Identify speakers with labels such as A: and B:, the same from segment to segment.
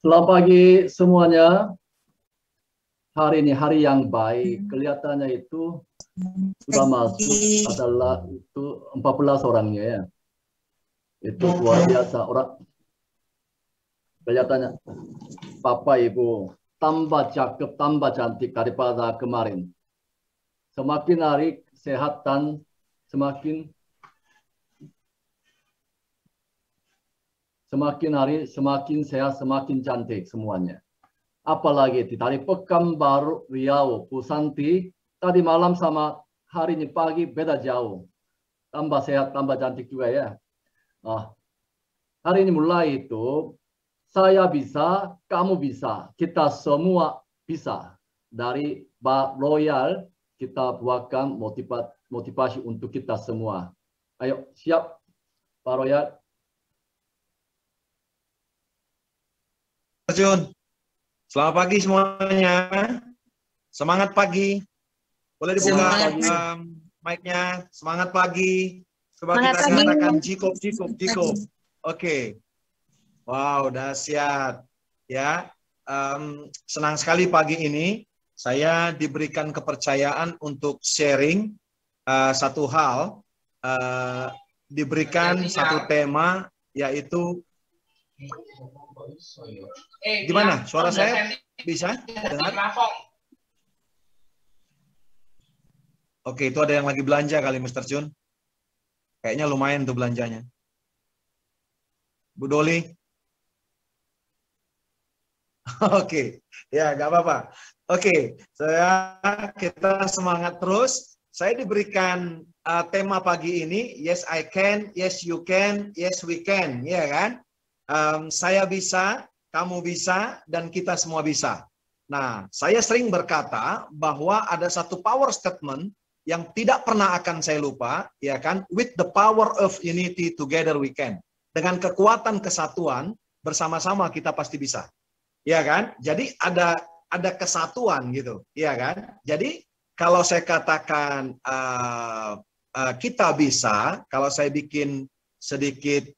A: Selamat pagi semuanya. Hari ini hari yang baik. Kelihatannya itu sudah masuk adalah itu 14 orangnya ya. Itu luar biasa orang. Kelihatannya Bapak Ibu tambah cakep, tambah cantik daripada kemarin. Semakin hari sehat dan semakin hari semakin sehat, semakin cantik semuanya. Apalagi dari Pekanbaru, Riau, Pusanti, tadi malam sama hari ini pagi beda jauh. Tambah sehat, tambah cantik juga ya. Nah, hari ini mulai itu, saya bisa, kamu bisa, kita semua bisa. Dari Pak Royal, kita buatkan motivasi untuk kita semua. Ayo, siap Pak Royal.
B: Jun, selamat pagi semuanya. Semangat pagi. Boleh dibuka mic-nya. Semangat pagi. Coba kita katakan Jikop. Oke. Wow, dahsyat. Ya, senang sekali pagi ini saya diberikan kepercayaan untuk sharing satu hal, diberikan satu tema, yaitu gimana? Suara saya bisa dengar? Oke, itu ada yang lagi belanja kali, Mr. Jun. Kayaknya lumayan tuh belanjanya. Bu Doli. Oke, ya nggak apa-apa. Oke, kita semangat terus. Saya diberikan tema pagi ini, yes I can, yes you can, yes we can, ya kan? Saya bisa, kamu bisa, dan kita semua bisa. Nah, saya sering berkata bahwa ada satu power statement yang tidak pernah akan saya lupa, ya kan? With the power of unity, together we can. Dengan kekuatan kesatuan, bersama-sama kita pasti bisa. Ya kan? Jadi ada kesatuan gitu, ya kan? Jadi kalau saya katakan kita bisa, kalau saya bikin sedikit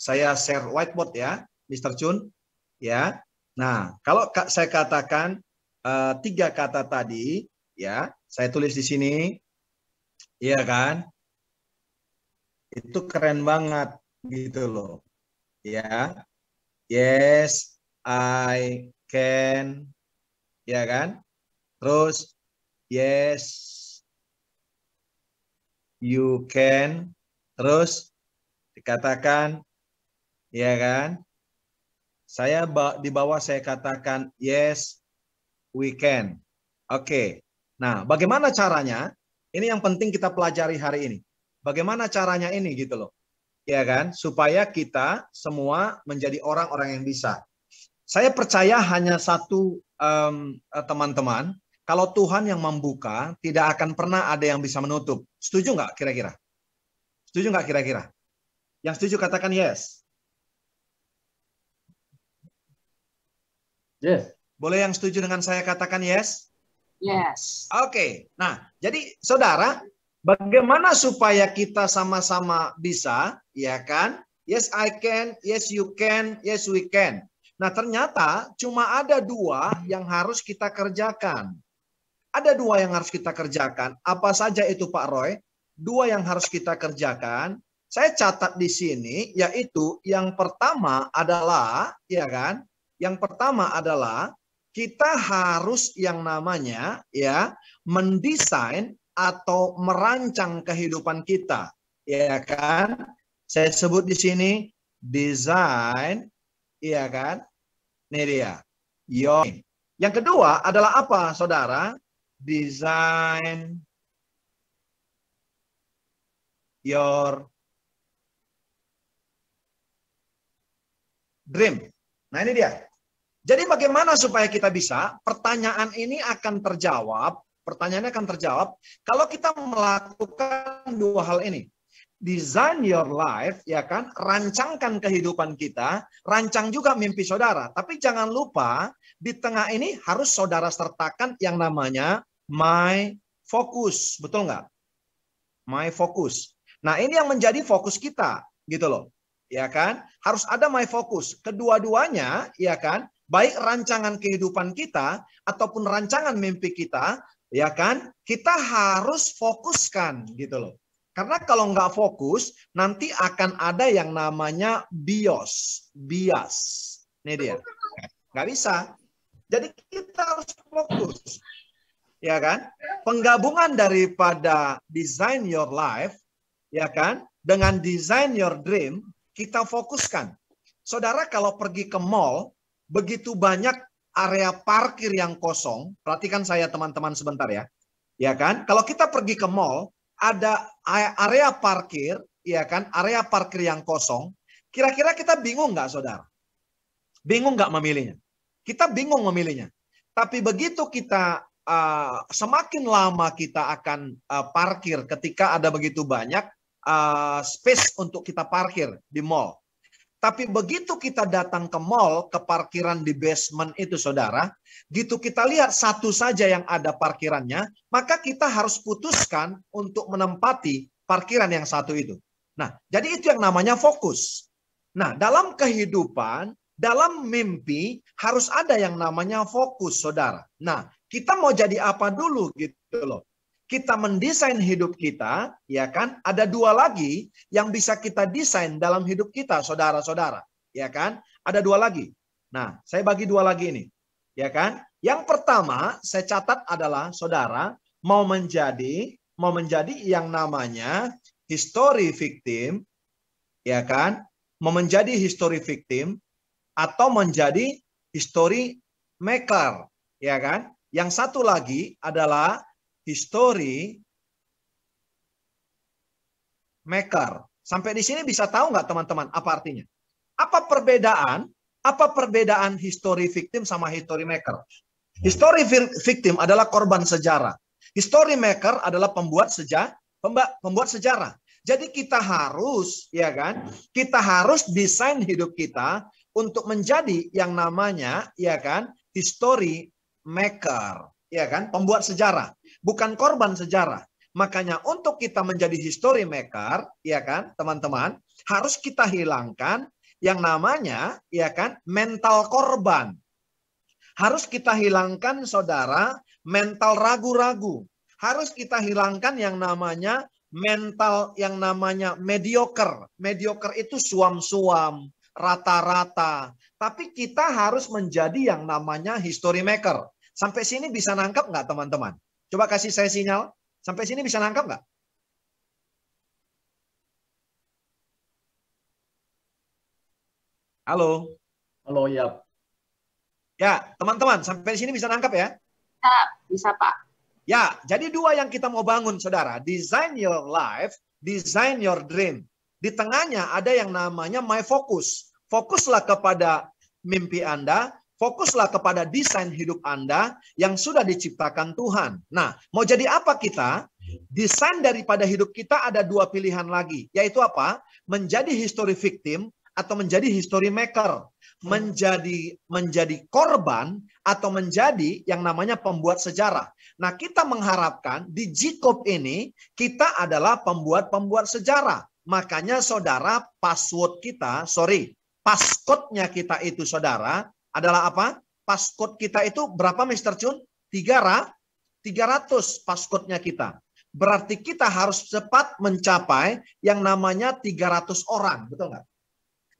B: saya share whiteboard ya, Mr. Chun, ya. Nah, kalau saya katakan 3 kata tadi, ya, saya tulis di sini, ya kan? Itu keren banget, gitu loh, ya. Yes, I can, ya kan? Terus, yes, you can. Terus dikatakan, ya kan? Saya di bawah saya katakan yes, we can. Oke. Nah, bagaimana caranya? Ini yang penting kita pelajari hari ini. Bagaimana caranya ini gitu loh. Ya kan? Supaya kita semua menjadi orang-orang yang bisa. Saya percaya hanya satu teman-teman. Kalau Tuhan yang membuka, tidak akan pernah ada yang bisa menutup. Setuju nggak kira-kira? Setuju nggak kira-kira? Yang setuju katakan yes.
A: Yes.
B: Boleh yang setuju dengan saya katakan yes?
C: Yes.
B: Oke. Nah, jadi saudara, bagaimana supaya kita sama-sama bisa, ya kan? Yes, I can. Yes, you can. Yes, we can. Nah, ternyata cuma ada 2 yang harus kita kerjakan. Ada 2 yang harus kita kerjakan. Apa saja itu, Pak Roy? 2 yang harus kita kerjakan. Saya catat di sini, yaitu yang pertama adalah, ya kan? Yang pertama adalah kita harus yang namanya ya mendesain atau merancang kehidupan kita, ya kan? Saya sebut di sini design, ya kan? Ini dia. Yang kedua adalah apa, saudara? Design your dream. Nah, ini dia. Jadi bagaimana supaya kita bisa? Pertanyaan ini akan terjawab. Pertanyaannya akan terjawab kalau kita melakukan 2 hal ini. Design your life, ya kan? Rancangkan kehidupan kita, rancang juga mimpi saudara. Tapi jangan lupa, di tengah ini harus saudara sertakan yang namanya my focus. Betul nggak? My focus. Nah, ini yang menjadi fokus kita, gitu loh. ya kan? Harus ada my focus. Kedua-duanya, ya kan? Baik rancangan kehidupan kita ataupun rancangan mimpi kita, ya kan? Kita harus fokuskan gitu loh. Karena kalau nggak fokus, nanti akan ada yang namanya bias. Ini dia. Nggak bisa. Jadi kita harus fokus. Ya kan? Penggabungan daripada design your life, ya kan? Dengan design your dream, kita fokuskan. Saudara kalau pergi ke mall, begitu banyak area parkir yang kosong. Perhatikan saya teman-teman sebentar ya. Ya kan? Kalau kita pergi ke mall, ada area parkir, ya kan? Area parkir yang kosong. Kira-kira kita bingung nggak, saudara? Bingung nggak memilihnya? Kita bingung memilihnya. Tapi begitu kita semakin lama kita akan parkir ketika ada begitu banyak space untuk kita parkir di mall. Tapi begitu kita datang ke mall, ke parkiran di basement itu, saudara, gitu kita lihat satu saja yang ada parkirannya, maka kita harus putuskan untuk menempati parkiran yang satu itu. Nah, jadi itu yang namanya fokus. Nah, dalam kehidupan, dalam mimpi, harus ada yang namanya fokus, saudara. Nah, kita mau jadi apa dulu gitu loh. Kita mendesain hidup kita, ya kan? Ada dua lagi yang bisa kita desain dalam hidup kita, saudara-saudara, ya kan? Ada dua lagi. Nah, saya bagi dua lagi ini, ya kan? Yang pertama saya catat adalah saudara mau menjadi yang namanya history victim, ya kan? Mau menjadi history victim atau menjadi history maker, ya kan? Yang satu lagi adalah history maker. Sampai di sini bisa tahu nggak teman-teman apa artinya? Apa perbedaan history victim sama history maker? History victim adalah korban sejarah. History maker adalah pembuat sejarah. Jadi kita harus, ya kan? Kita harus desain hidup kita untuk menjadi yang namanya, ya kan? History maker, ya kan? Pembuat sejarah. Bukan korban sejarah. Makanya untuk kita menjadi history maker, ya kan, teman-teman, harus kita hilangkan yang namanya, ya kan, mental korban. Harus kita hilangkan, saudara, mental ragu-ragu. Harus kita hilangkan yang namanya mental yang namanya mediocre. Mediocre itu suam-suam, rata-rata. Tapi kita harus menjadi yang namanya history maker. Sampai sini bisa nangkap nggak, teman-teman? Coba kasih saya sinyal. Sampai sini bisa nangkap nggak? Halo?
A: Halo, ya.
B: Ya, teman-teman, sampai sini bisa nangkap ya?
C: Bisa, Pak.
B: Ya, jadi dua yang kita mau bangun, saudara. Design your life, design your dream. Di tengahnya ada yang namanya my focus. Fokuslah kepada mimpi Anda. Fokuslah kepada desain hidup Anda yang sudah diciptakan Tuhan. Nah, mau jadi apa kita? Desain daripada hidup kita ada dua pilihan lagi. Yaitu apa? Menjadi history victim atau menjadi history maker. Menjadi korban atau menjadi yang namanya pembuat sejarah. Nah, kita mengharapkan di G-Corp ini kita adalah pembuat sejarah. Makanya saudara, passcode-nya kita itu, saudara, adalah apa? Passcode kita itu berapa, Mr. Chun? 300 passcode-nya kita. Berarti kita harus cepat mencapai yang namanya 300 orang. Betul nggak?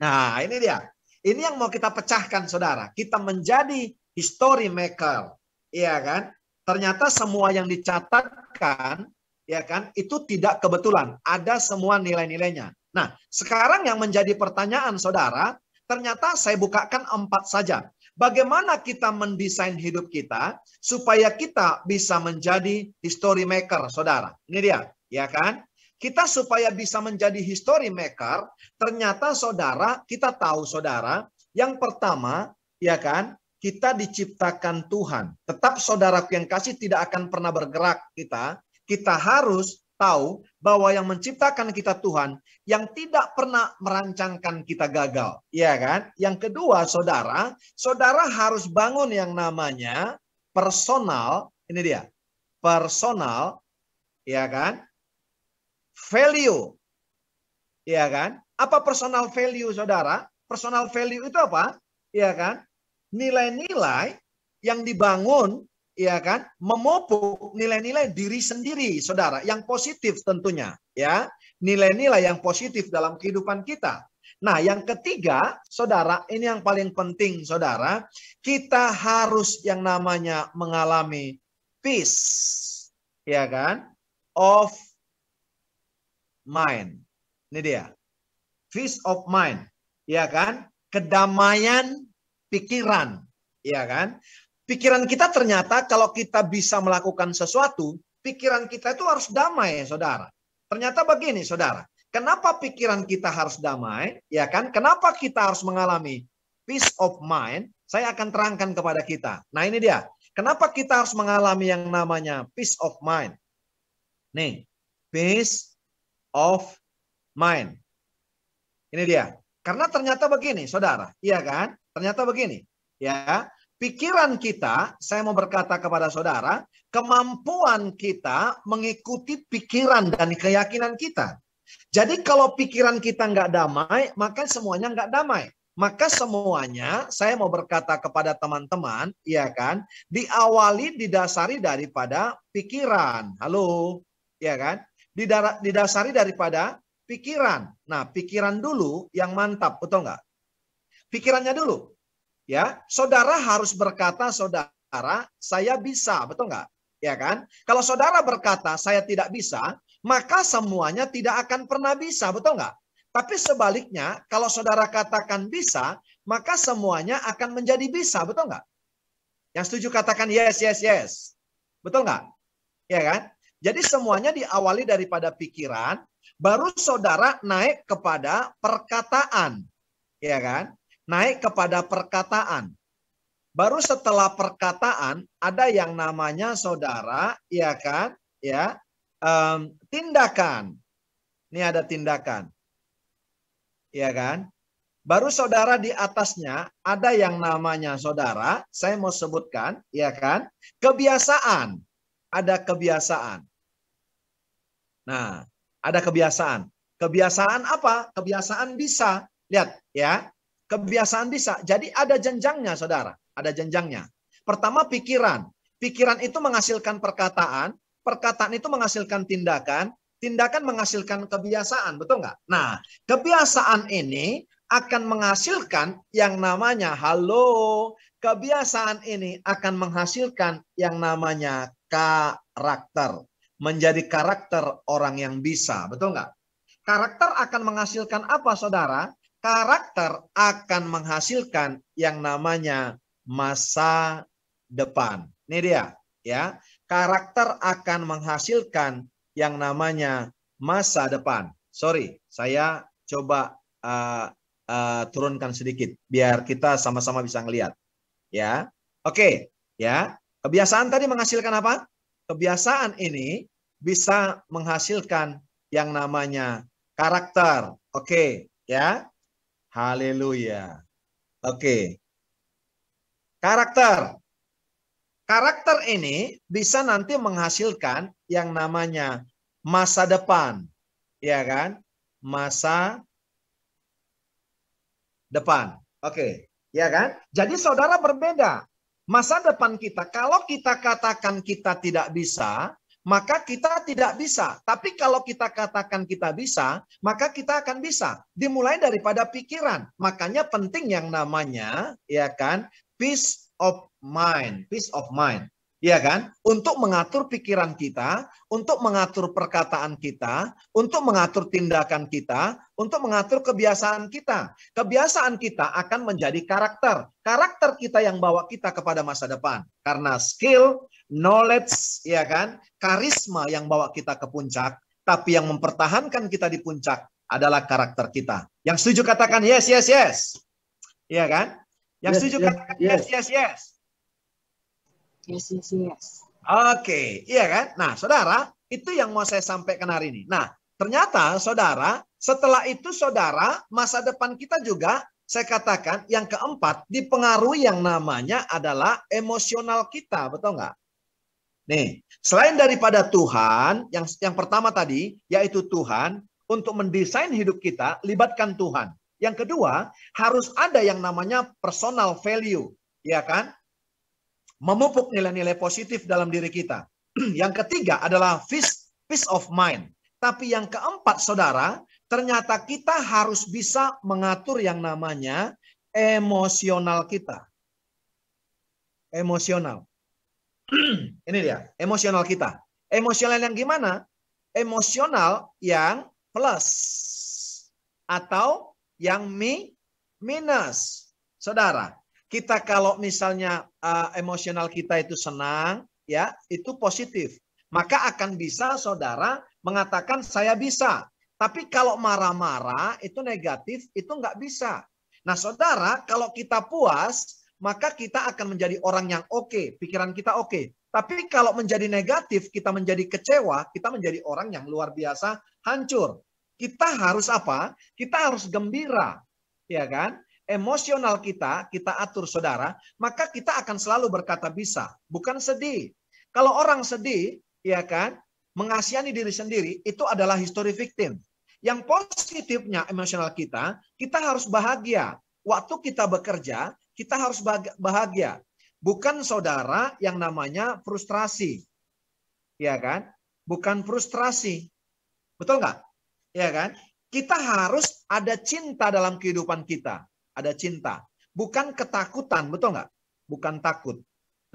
B: Nah, ini dia. Ini yang mau kita pecahkan, saudara. Kita menjadi history maker. Iya kan? Ternyata semua yang dicatatkan, ya kan, itu tidak kebetulan. Ada semua nilai-nilainya. Nah, sekarang yang menjadi pertanyaan, saudara, ternyata saya bukakan 4 saja. Bagaimana kita mendesain hidup kita supaya kita bisa menjadi history maker, saudara. Ini dia, ya kan? Kita supaya bisa menjadi history maker, ternyata saudara, kita tahu saudara, yang pertama, ya kan, kita diciptakan Tuhan. Tetap saudaraku yang kasih tidak akan pernah bergerak kita harus tahu bahwa yang menciptakan kita Tuhan, yang tidak pernah merancangkan kita gagal, ya kan? Yang kedua, saudara harus bangun yang namanya personal, ini dia, personal, ya kan? Value, ya kan? Apa personal value, saudara? Personal value itu apa? Ya kan? Nilai-nilai yang dibangun, ya kan? Memupuk nilai-nilai diri sendiri, saudara, yang positif tentunya, ya. Nilai-nilai yang positif dalam kehidupan kita. Nah, yang ketiga, saudara, ini yang paling penting, saudara. Kita harus yang namanya mengalami peace, ya kan? Of mind. Ini dia. Peace of mind, ya kan? Kedamaian pikiran, ya kan? Pikiran kita ternyata kalau kita bisa melakukan sesuatu, pikiran kita itu harus damai, saudara. Ternyata begini, saudara. Kenapa pikiran kita harus damai? Ya kan? Kenapa kita harus mengalami peace of mind? Saya akan terangkan kepada kita. Nah, ini dia. Kenapa kita harus mengalami yang namanya peace of mind? Nih, peace of mind. Ini dia. Karena ternyata begini, saudara. Iya kan? Ternyata begini. Ya, pikiran kita, saya mau berkata kepada saudara, kemampuan kita mengikuti pikiran dan keyakinan kita. Jadi kalau pikiran kita nggak damai, maka semuanya nggak damai. Maka semuanya, saya mau berkata kepada teman-teman, ya kan, diawali, didasari daripada pikiran. Halo, ya kan? Didasari daripada pikiran. Nah, pikiran dulu yang mantap, betul nggak? Pikirannya dulu. Ya, saudara harus berkata, saudara, saya bisa, betul nggak? Ya kan? Kalau saudara berkata, saya tidak bisa, maka semuanya tidak akan pernah bisa, betul nggak? Tapi sebaliknya, kalau saudara katakan bisa, maka semuanya akan menjadi bisa, betul nggak? Yang setuju katakan yes, yes, yes. Betul nggak? Ya kan? Jadi semuanya diawali daripada pikiran, baru saudara naik kepada perkataan. Ya kan? Naik kepada perkataan. Baru setelah perkataan, ada yang namanya saudara, ya kan? Ya, tindakan. Ini ada tindakan. Ya kan? Baru saudara di atasnya ada yang namanya saudara, saya mau sebutkan, ya kan? Kebiasaan. Ada kebiasaan. Nah, ada kebiasaan. Kebiasaan apa? Kebiasaan bisa. Lihat, ya. Kebiasaan bisa. Jadi ada jenjangnya, saudara. Ada jenjangnya. Pertama pikiran. Pikiran itu menghasilkan perkataan. Perkataan itu menghasilkan tindakan. Tindakan menghasilkan kebiasaan. Betul nggak? Nah, kebiasaan ini akan menghasilkan yang namanya halo. Kebiasaan ini akan menghasilkan yang namanya karakter. Menjadi karakter orang yang bisa. Betul nggak? Karakter akan menghasilkan apa, saudara? Karakter akan menghasilkan yang namanya masa depan. Ini dia, ya. Karakter akan menghasilkan yang namanya masa depan. Sorry, saya coba turunkan sedikit biar kita sama-sama bisa ngelihat. Ya, oke, ya. Kebiasaan tadi menghasilkan apa? Kebiasaan ini bisa menghasilkan yang namanya karakter. Oke, ya. Haleluya. Oke. Karakter. Karakter ini bisa nanti menghasilkan yang namanya masa depan. Ya kan? Masa depan. Oke. Ya kan? Jadi saudara berbeda. Masa depan kita, kalau kita katakan kita tidak bisa, maka kita tidak bisa. Tapi kalau kita katakan kita bisa, maka kita akan bisa. Dimulai daripada pikiran. Makanya penting yang namanya, ya kan, peace of mind. Peace of mind. Ya kan? Untuk mengatur pikiran kita, untuk mengatur perkataan kita, untuk mengatur tindakan kita, untuk mengatur kebiasaan kita. Kebiasaan kita akan menjadi karakter. Karakter kita yang bawa kita kepada masa depan. Karena skill, knowledge, ya kan? Karisma yang bawa kita ke puncak. Tapi yang mempertahankan kita di puncak adalah karakter kita. Yang setuju katakan yes, yes, yes. Ya kan? Yang setuju katakan yes, yes, yes.
C: Yes, yes, yes.
B: Oke, iya kan? Nah, saudara, itu yang mau saya sampaikan hari ini. Nah, ternyata, saudara, setelah itu, saudara, masa depan kita juga, saya katakan, yang keempat, dipengaruhi yang namanya adalah emosional kita, betul nggak? Nih, selain daripada Tuhan, yang pertama tadi, yaitu Tuhan, untuk mendesain hidup kita, libatkan Tuhan. Yang kedua, harus ada yang namanya personal value, ya kan? Memupuk nilai-nilai positif dalam diri kita. Yang ketiga adalah peace of mind. Tapi yang keempat, saudara, ternyata kita harus bisa mengatur yang namanya emosional kita. Emosional. Ini dia, emosional kita. Emosional yang gimana? Emosional yang plus atau yang minus. Saudara, kita kalau misalnya emosional kita itu senang, ya, itu positif. Maka akan bisa saudara mengatakan saya bisa. Tapi kalau marah-marah itu negatif, itu nggak bisa. Nah saudara, kalau kita puas, maka kita akan menjadi orang yang oke, pikiran kita oke. Tapi kalau menjadi negatif, kita menjadi kecewa, kita menjadi orang yang luar biasa hancur. Kita harus apa? Kita harus gembira, ya kan? Emosional kita atur saudara, maka kita akan selalu berkata bisa, bukan sedih. Kalau orang sedih, ya kan, mengasihani diri sendiri, itu adalah history victim. Yang positifnya emosional kita harus bahagia. Waktu kita bekerja, kita harus bahagia. Bukan saudara yang namanya frustrasi. Ya kan? Bukan frustrasi. Betul nggak? Ya kan? Kita harus ada cinta dalam kehidupan kita. Ada cinta. Bukan ketakutan. Betul nggak? Bukan takut.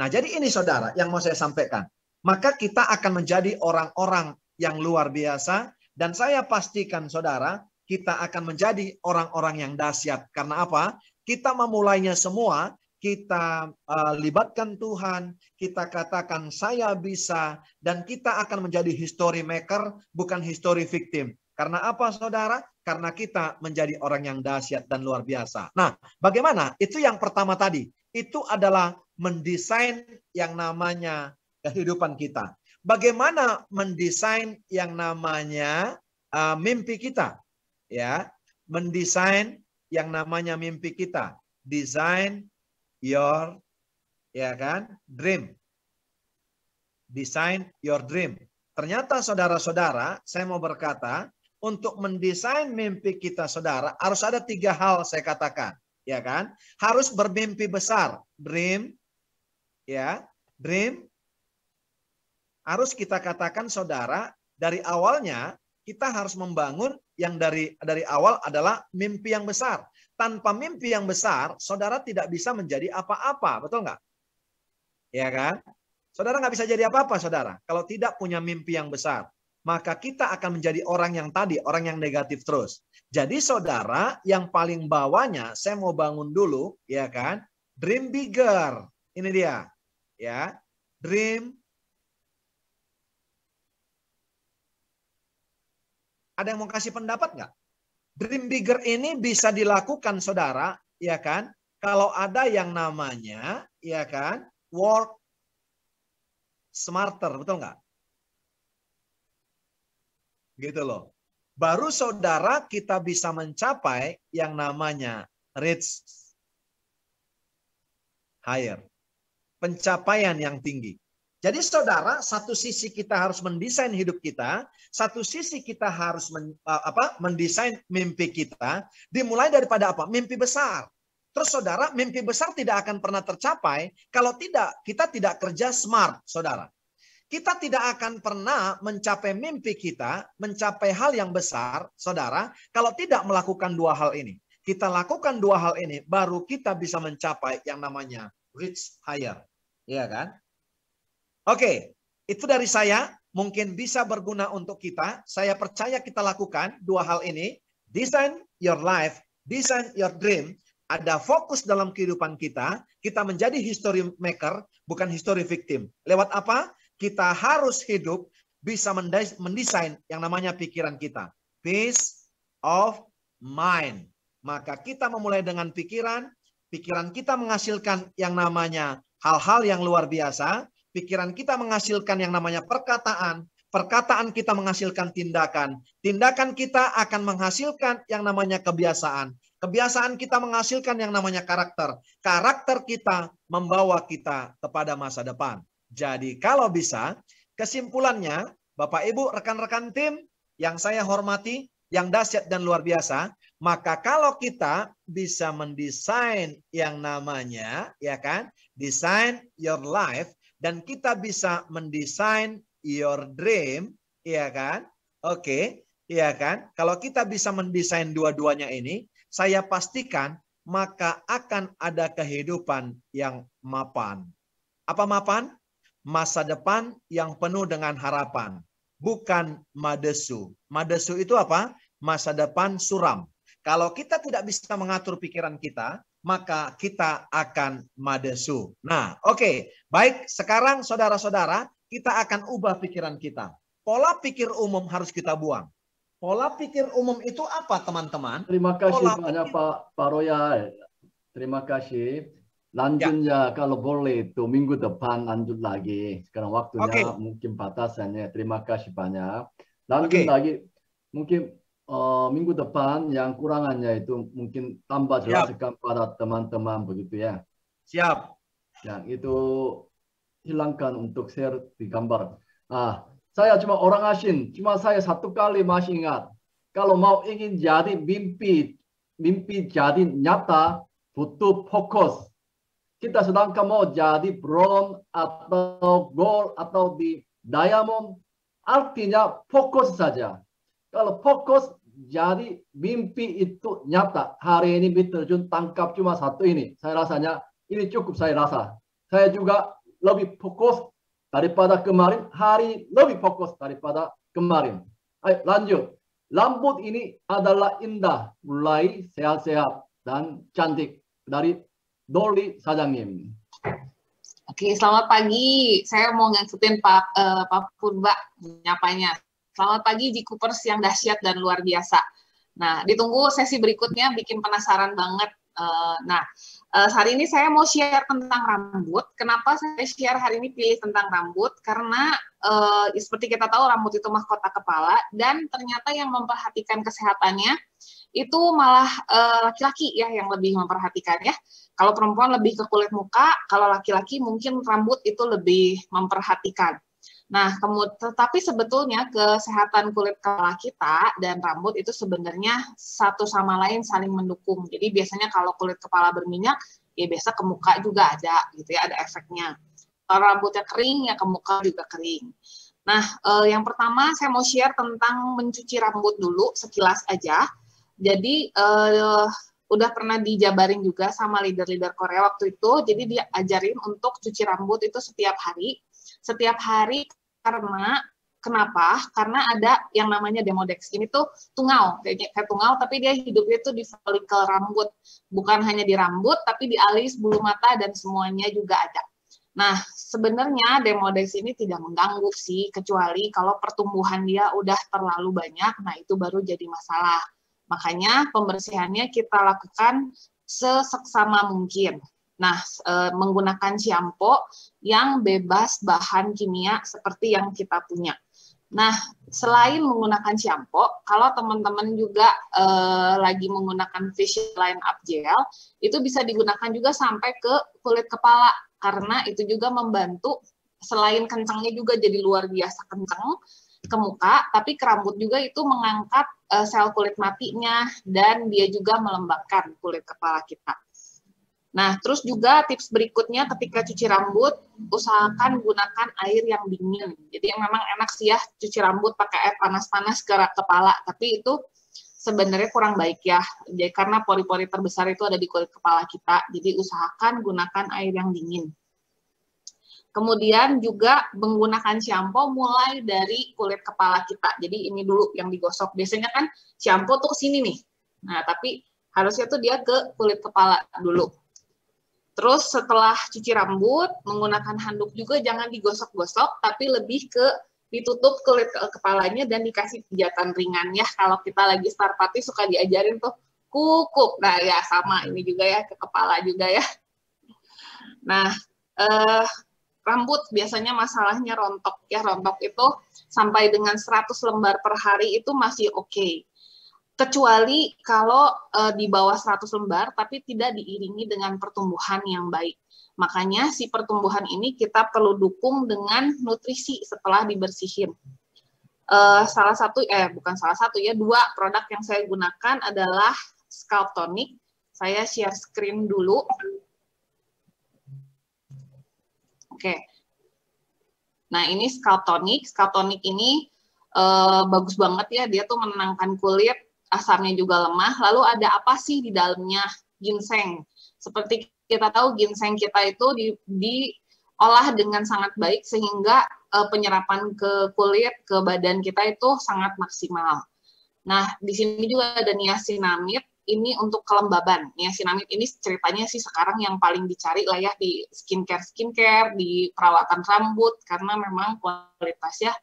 B: Nah, jadi ini saudara yang mau saya sampaikan. Maka kita akan menjadi orang-orang yang luar biasa. Dan saya pastikan saudara, kita akan menjadi orang-orang yang dahsyat. Karena apa? Kita memulainya semua. Kita libatkan Tuhan, kita katakan saya bisa, dan kita akan menjadi history maker, bukan history victim. Karena apa saudara? Karena kita menjadi orang yang dahsyat dan luar biasa. Nah, bagaimana? Itu yang pertama tadi. Itu adalah mendesain yang namanya kehidupan kita. Bagaimana mendesain yang namanya mimpi kita? Ya, mendesain yang namanya mimpi kita. Design your, ya kan, dream. Design your dream. Ternyata saudara-saudara, saya mau berkata, untuk mendesain mimpi kita saudara, harus ada 3 hal saya katakan. Ya kan? Harus bermimpi besar. Dream, ya, dream. Harus kita katakan saudara, dari awalnya kita harus membangun yang dari awal adalah mimpi yang besar. Tanpa mimpi yang besar, saudara tidak bisa menjadi apa-apa. Betul nggak? Ya kan? Saudara nggak bisa jadi apa-apa, saudara. Kalau tidak punya mimpi yang besar. Maka kita akan menjadi orang yang tadi, orang yang negatif terus. Jadi saudara, yang paling bawahnya, saya mau bangun dulu, ya kan? Dream bigger. Ini dia. Ya, dream. Ada yang mau kasih pendapat nggak? Dream bigger ini bisa dilakukan saudara, ya kan? Kalau ada yang namanya, ya kan, work smarter, betul nggak? Gitu loh. Baru saudara kita bisa mencapai yang namanya reach higher. Pencapaian yang tinggi. Jadi saudara, satu sisi kita harus mendesain hidup kita, satu sisi kita harus mendesain mimpi kita, dimulai daripada apa? Mimpi besar. Terus saudara, mimpi besar tidak akan pernah tercapai kalau kita tidak kerja smart, saudara. Kita tidak akan pernah mencapai mimpi kita, mencapai hal yang besar, saudara, kalau tidak melakukan 2 hal ini. Kita lakukan 2 hal ini, baru kita bisa mencapai yang namanya reach higher. Iya kan? Oke, itu dari saya. Mungkin bisa berguna untuk kita. Saya percaya kita lakukan 2 hal ini. Design your life, design your dream. Ada fokus dalam kehidupan kita. Kita menjadi history maker, bukan history victim. Lewat apa? Kita harus hidup bisa mendesain yang namanya pikiran kita. Peace of mind. Maka kita memulai dengan pikiran. Pikiran kita menghasilkan yang namanya hal-hal yang luar biasa. Pikiran kita menghasilkan yang namanya perkataan. Perkataan kita menghasilkan tindakan. Tindakan kita akan menghasilkan yang namanya kebiasaan. Kebiasaan kita menghasilkan yang namanya karakter. Karakter kita membawa kita kepada masa depan. Jadi kalau bisa, kesimpulannya, Bapak Ibu, rekan-rekan tim yang saya hormati, yang dahsyat dan luar biasa, maka kalau kita bisa mendesain yang namanya, ya kan, design your life, dan kita bisa mendesain your dream, ya kan, oke, ya kan, kalau kita bisa mendesain dua-duanya ini, saya pastikan maka akan ada kehidupan yang mapan. Apa mapan? Masa depan yang penuh dengan harapan. Bukan madesu. Madesu itu apa? Masa depan suram. Kalau kita tidak bisa mengatur pikiran kita, maka kita akan madesu. Nah, oke. Baik, sekarang saudara-saudara, kita akan ubah pikiran kita. Pola pikir umum harus kita buang. Pola pikir umum itu apa, teman-teman?
A: Terima kasih
B: Pola
A: banyak
B: pikir...
A: Pak Royal. Terima kasih. Lanjutnya kalau boleh itu minggu depan lanjut lagi. Sekarang waktunya mungkin batasannya. Terima kasih banyak. Lanjut lagi mungkin minggu depan yang kurangannya itu mungkin tambah jelaskan pada teman-teman begitu ya.
B: Siap.
A: Yang itu hilangkan untuk share di gambar. Saya cuma orang asing. Cuma saya satu kali masih ingat. Kalau mau ingin jadi mimpi jadi nyata butuh fokus. Kita sedangkan mau jadi bronze atau gold atau di diamond, artinya fokus saja. Kalau fokus jadi mimpi itu nyata. Hari ini terjun tangkap cuma satu ini. Saya rasanya ini cukup saya rasa. Saya juga lebih fokus daripada kemarin. Hari lebih fokus daripada kemarin. Ayo lanjut. Rambut ini adalah indah, mulai sehat-sehat dan cantik dari Dolly Sa장님.
C: Oke, selamat pagi. Saya mau ngikutin Pak Purba nyapanya. Selamat pagi Jikupers yang dahsyat dan luar biasa. Nah, ditunggu sesi berikutnya, bikin penasaran banget. Hari ini saya mau share tentang rambut. Kenapa saya share hari ini pilih tentang rambut? Karena seperti kita tahu rambut itu mahkota kepala, dan ternyata yang memperhatikan kesehatannya itu malah laki-laki ya yang lebih memperhatikan ya. Kalau perempuan lebih ke kulit muka, kalau laki-laki mungkin rambut itu lebih memperhatikan. Nah, tetapi sebetulnya kesehatan kulit kepala kita dan rambut itu sebenarnya satu sama lain saling mendukung. Jadi biasanya kalau kulit kepala berminyak, ya biasa ke muka juga ada gitu ya, ada efeknya. Kalau rambutnya kering, ya ke muka juga kering. Nah, yang pertama saya mau share tentang mencuci rambut dulu sekilas aja. Jadi udah pernah dijabarin juga sama leader-leader Korea waktu itu. Jadi dia ajarin untuk cuci rambut itu setiap hari. Setiap hari karena kenapa? Karena ada yang namanya Demodex. Ini tuh tungau, kayak tungau, tapi dia hidupnya tuh di folikel rambut. Bukan hanya di rambut, tapi di alis, bulu mata, dan semuanya juga ada. Nah, sebenarnya Demodex ini tidak mengganggu sih, kecuali kalau pertumbuhan dia udah terlalu banyak, nah itu baru jadi masalah. Makanya pembersihannya kita lakukan seseksama mungkin. Nah, menggunakan shampoo yang bebas bahan kimia seperti yang kita punya. Nah, selain menggunakan shampoo, kalau teman-teman juga lagi menggunakan facial line up gel, itu bisa digunakan juga sampai ke kulit kepala, karena itu juga membantu, selain kencangnya juga jadi luar biasa kencang ke muka, tapi ke rambut juga itu mengangkat sel kulit matinya, dan dia juga melembabkan kulit kepala kita. Nah, terus juga tips berikutnya ketika cuci rambut, usahakan gunakan air yang dingin. Jadi memang enak sih ya cuci rambut pakai air panas-panas ke kepala, tapi itu sebenarnya kurang baik ya. Jadi, karena pori-pori terbesar itu ada di kulit kepala kita, jadi usahakan gunakan air yang dingin. Kemudian juga menggunakan shampoo mulai dari kulit kepala kita. Jadi ini dulu yang digosok. Biasanya kan shampoo tuh ke sini nih. Nah, tapi harusnya tuh dia ke kulit kepala dulu. Terus setelah cuci rambut, menggunakan handuk juga jangan digosok-gosok, tapi lebih ke ditutup kulit kepalanya dan dikasih pijatan ringan ya. Kalau kita lagi start party suka diajarin tuh kukuk. Nah ya sama ini juga ya, ke kepala juga ya. Nah, rambut biasanya masalahnya rontok ya. Rontok itu sampai dengan 100 lembar per hari itu masih oke. Kecuali kalau di bawah 100 lembar tapi tidak diiringi dengan pertumbuhan yang baik. Makanya si pertumbuhan ini kita perlu dukung dengan nutrisi setelah dibersihin. Bukan salah satu ya, 2 produk yang saya gunakan adalah Scalp Tonic. Saya share screen dulu. Oke. Nah, ini Scalp Tonic. Scalp Tonic ini bagus banget ya, dia tuh menenangkan kulit, asarnya juga lemah. Lalu ada apa sih di dalamnya? Ginseng. Seperti kita tahu, ginseng kita itu diolah dengan sangat baik sehingga penyerapan ke kulit, ke badan kita itu sangat maksimal. Nah, di sini juga ada niacinamide, ini untuk kelembaban. Niacinamide ini ceritanya sih sekarang yang paling dicari lah ya di skincare, di perawatan rambut, karena memang kualitasnya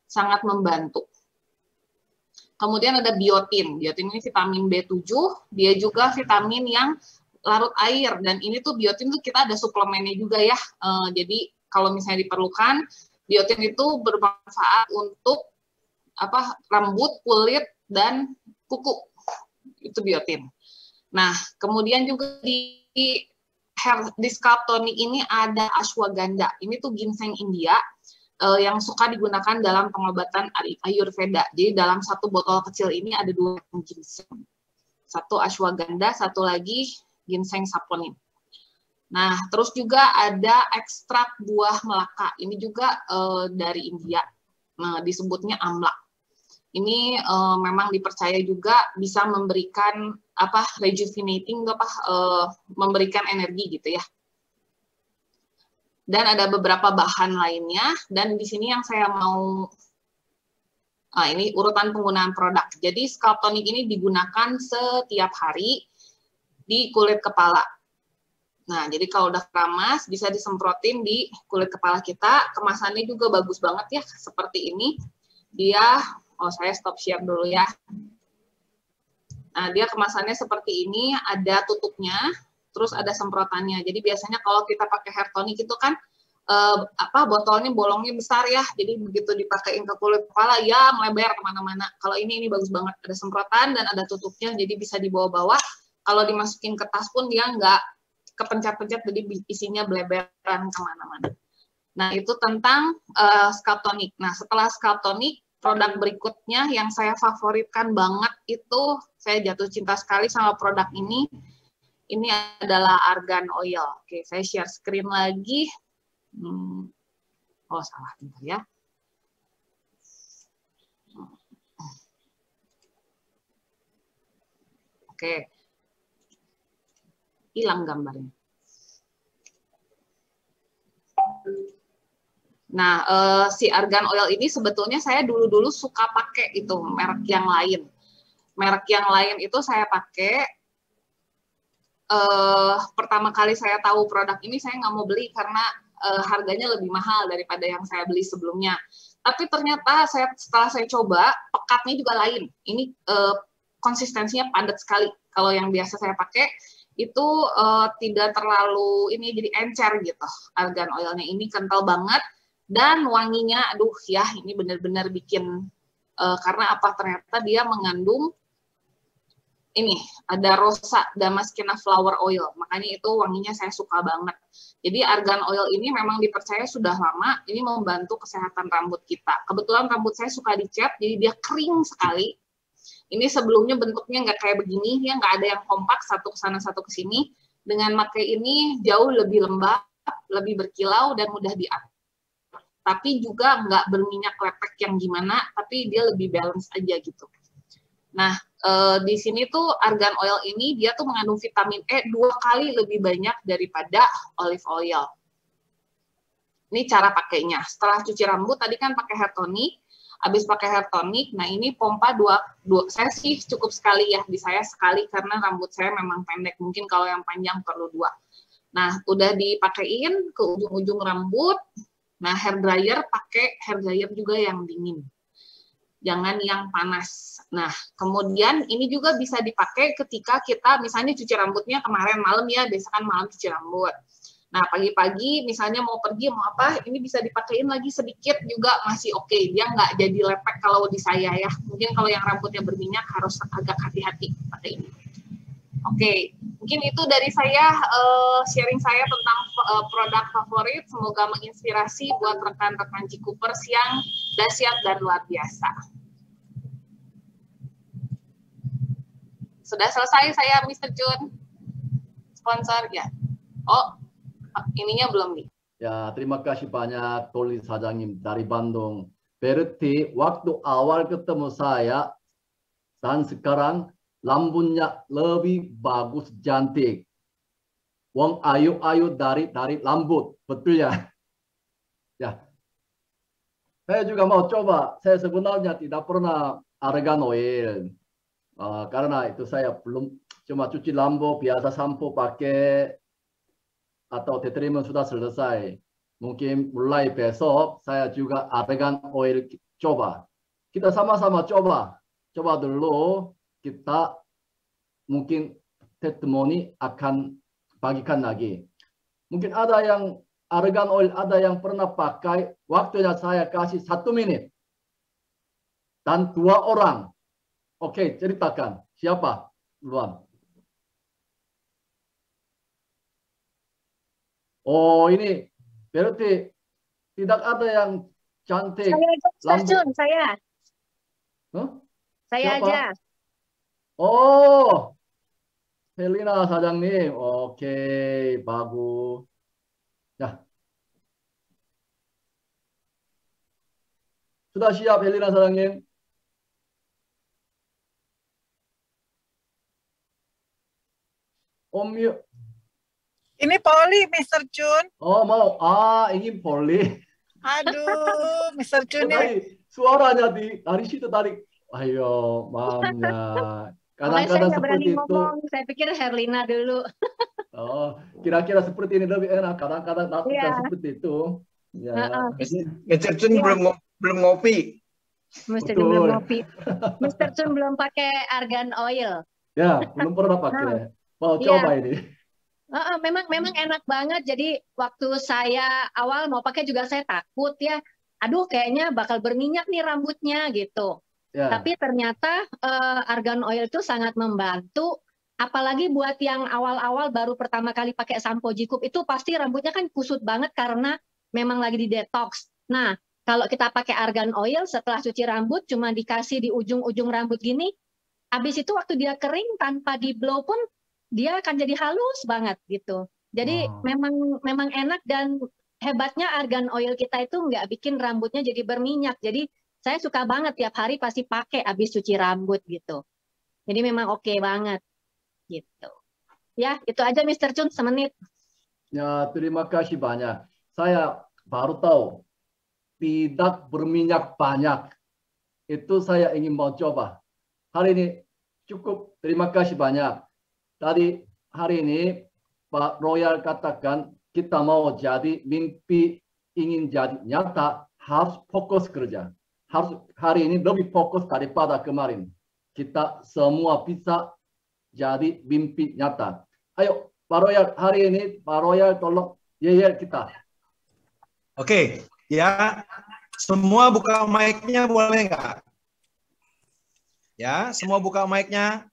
C: sangat membantu. Kemudian ada biotin. Biotin ini vitamin B7, dia juga vitamin yang larut air, dan ini tuh biotin tuh kita ada suplemennya juga ya. Jadi kalau misalnya diperlukan, biotin itu bermanfaat untuk rambut, kulit, dan kuku. Itu biotin. Nah, kemudian juga di Scalp Tonic ini ada ashwagandha. Ini tuh ginseng India yang suka digunakan dalam pengobatan Ayurveda. Jadi dalam satu botol kecil ini ada 2 ginseng. Satu ashwagandha, satu lagi ginseng saponin. Nah, terus juga ada ekstrak buah melaka. Ini juga dari India. Nah, disebutnya amla. Ini memang dipercaya juga bisa memberikan rejuvenating, memberikan energi gitu ya. Dan ada beberapa bahan lainnya. Dan di sini yang saya mau, ini urutan penggunaan produk. Jadi Scalp Tonic ini digunakan setiap hari di kulit kepala. Nah, jadi kalau udah keramas, bisa disemprotin di kulit kepala kita. Kemasannya juga bagus banget ya, seperti ini. Dia, saya stop share dulu ya. Nah, dia kemasannya seperti ini, ada tutupnya, terus ada semprotannya. Jadi biasanya kalau kita pakai hair tonic itu kan, botolnya bolongnya besar ya, jadi begitu dipakein ke kulit kepala, ya melebar kemana-mana. Kalau ini bagus banget, ada semprotan dan ada tutupnya, jadi bisa dibawa-bawa. Kalau dimasukin ke tas pun dia nggak kepencet-pencet, jadi isinya bleberan kemana-mana. Nah, itu tentang Scalp Tonic. Nah, setelah Scalp Tonic, produk berikutnya yang saya favoritkan banget itu, saya jatuh cinta sekali sama produk ini. Ini adalah Argan Oil. Oke, saya share screen lagi. Salah, bentar ya. Oke. Hilang gambarnya. Nah, si Argan Oil ini sebetulnya saya dulu suka pakai itu merek yang lain. Merek yang lain itu saya pakai. Pertama kali saya tahu produk ini, saya nggak mau beli karena harganya lebih mahal daripada yang saya beli sebelumnya. Tapi ternyata setelah saya coba, pekatnya juga lain. Ini konsistensinya padat sekali. Kalau yang biasa saya pakai, itu tidak terlalu jadi encer gitu. Argan Oilnya ini kental banget dan wanginya, aduh ya, ini benar-benar bikin karena ternyata dia mengandung ini ada Rosa Damaskina Flower Oil, makanya itu wanginya saya suka banget. Jadi Argan Oil ini memang dipercaya sudah lama ini membantu kesehatan rambut kita. Kebetulan rambut saya suka dicat, jadi dia kering sekali. Ini sebelumnya bentuknya nggak kayak begini, ya nggak ada yang kompak, satu ke sana, satu ke sini. Dengan pakai ini jauh lebih lembab, lebih berkilau, dan mudah diatur. Tapi juga nggak berminyak lepek yang gimana, tapi dia lebih balance aja gitu. Nah, di sini tuh Argan Oil ini, dia tuh mengandung vitamin E 2 kali lebih banyak daripada olive oil. Ini cara pakainya. Setelah cuci rambut, tadi kan pakai hair tonic. Habis pakai hair tonic, nah ini pompa dua, saya sih cukup sekali ya, di saya sekali karena rambut saya memang pendek, mungkin kalau yang panjang perlu 2. Nah, udah dipakein ke ujung-ujung rambut. Nah, hair dryer, pakai hair dryer juga yang dingin, jangan yang panas. Nah, kemudian ini juga bisa dipakai ketika kita misalnya cuci rambutnya kemarin malam ya, biasa kan malam cuci rambut. Nah, pagi-pagi misalnya mau pergi, mau apa, ini bisa dipakein lagi sedikit juga masih oke. Dia nggak jadi lepek kalau di saya ya. Mungkin kalau yang rambutnya berminyak harus agak hati-hati pakai ini. Oke, Mungkin itu dari saya, sharing saya tentang produk favorit. Semoga menginspirasi buat rekan-rekan Cikupers yang dahsyat dan luar biasa. Sudah selesai saya, Mr. Jun. Sponsor ya. Oh, ininya belum nih.
A: Ya, terima kasih banyak Toli Sajang님 dari Bandung. Berarti waktu awal ketemu saya dan sekarang rambutnya lebih bagus, cantik. Wong ayu-ayu dari rambut, betul ya? Ya. Saya juga mau coba. Saya sebenarnya tidak pernah argan oil. Karena itu saya belum cuma cuci rambut, biasa sampo pakai atau treatment sudah selesai. Mungkin mulai besok saya juga argan oil coba. Kita sama-sama coba. Coba dulu. Kita mungkin testimoni akan bagikan lagi. Mungkin ada yang argan oil, ada yang pernah pakai. Waktunya saya kasih 1 menit. Dan 2 orang. Oke, ceritakan. Siapa? Duluan. Oh, ini berarti tidak ada yang cantik.
D: Saya aja, Mr. Jun, saya.
A: Huh?
D: Saya
A: Siapa?
D: aja.
A: Oh, Helena 사장님. Oke, bagus. Ya. Sudah siap Helena 사장님? Om yuk.
E: Ini Poli, Mr. Jun.
A: Oh, mau. Ingin Polly.
E: Aduh, Mr. Jun ini.
A: Tadi suaranya dari situ tadi. Ayo, mamnya.
D: Makanya saya
A: Kadang-kadang
D: nggak berani
A: seperti itu.
D: ngomong. Saya pikir Herlina dulu.
A: Oh, kira-kira seperti ini lebih enak. Kadang-kadang kita
D: Iya.
A: seperti itu. Ya.
F: Mr. Jun belum ngopi.
D: Mr.
A: Betul.
D: Jun belum ngopi. Mr. Jun belum pakai argan oil.
A: Ya, belum pernah pakai. Mau
D: Iya.
A: coba ini.
D: Memang enak banget. Jadi waktu saya awal mau pakai juga saya takut ya. Aduh, kayaknya bakal berminyak nih rambutnya gitu.
A: Ya.
D: Tapi ternyata argan oil itu sangat membantu. Apalagi buat yang awal-awal baru pertama kali pakai sampo Jikup itu pasti rambutnya kan kusut banget karena memang lagi di detox. Nah, kalau kita pakai argan oil setelah cuci rambut cuma dikasih di ujung-ujung rambut gini, habis itu waktu dia kering tanpa di blow pun dia akan jadi halus banget gitu. Jadi memang enak dan hebatnya argan oil kita itu nggak bikin rambutnya jadi berminyak. Jadi saya suka banget tiap hari pasti pakai habis cuci rambut gitu. Jadi memang oke banget gitu. Ya, itu aja Mr. Chun semenit.
A: Ya, terima kasih banyak. Saya baru tahu tidak berminyak banyak. Itu saya ingin mau coba. Hari ini cukup. Terima kasih banyak. Tadi hari ini Pak Royal katakan kita mau jadi mimpi ingin jadi nyata harus fokus kerja. Harus hari ini lebih fokus daripada kemarin. Kita semua bisa jadi mimpi nyata. Ayo Pak Royal hari ini Pak Royal tolong yel kita.
B: Oke, ya. Semua buka mic-nya boleh nggak? Ya, semua buka mic-nya.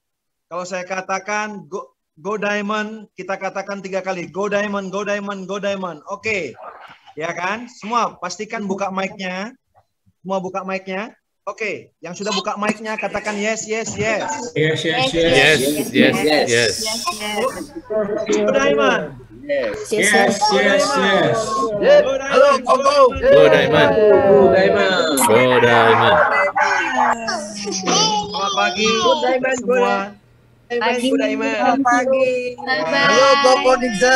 B: Kalau saya katakan go diamond, kita katakan 3 kali. Go diamond, go diamond, go diamond. Oke. Ya kan? Semua pastikan buka mic-nya. Semua buka mic-nya. Oke, yang sudah buka mic-nya katakan yes, yes, yes.
G: Yes.
B: Go diamond.
G: Yes.
F: Halo, go.
G: Go Diamond.
B: Selamat pagi.
F: Go Diamond,
B: Semua.
F: Go Diamond.
E: Pagi.
F: Halo, Koko Nizar.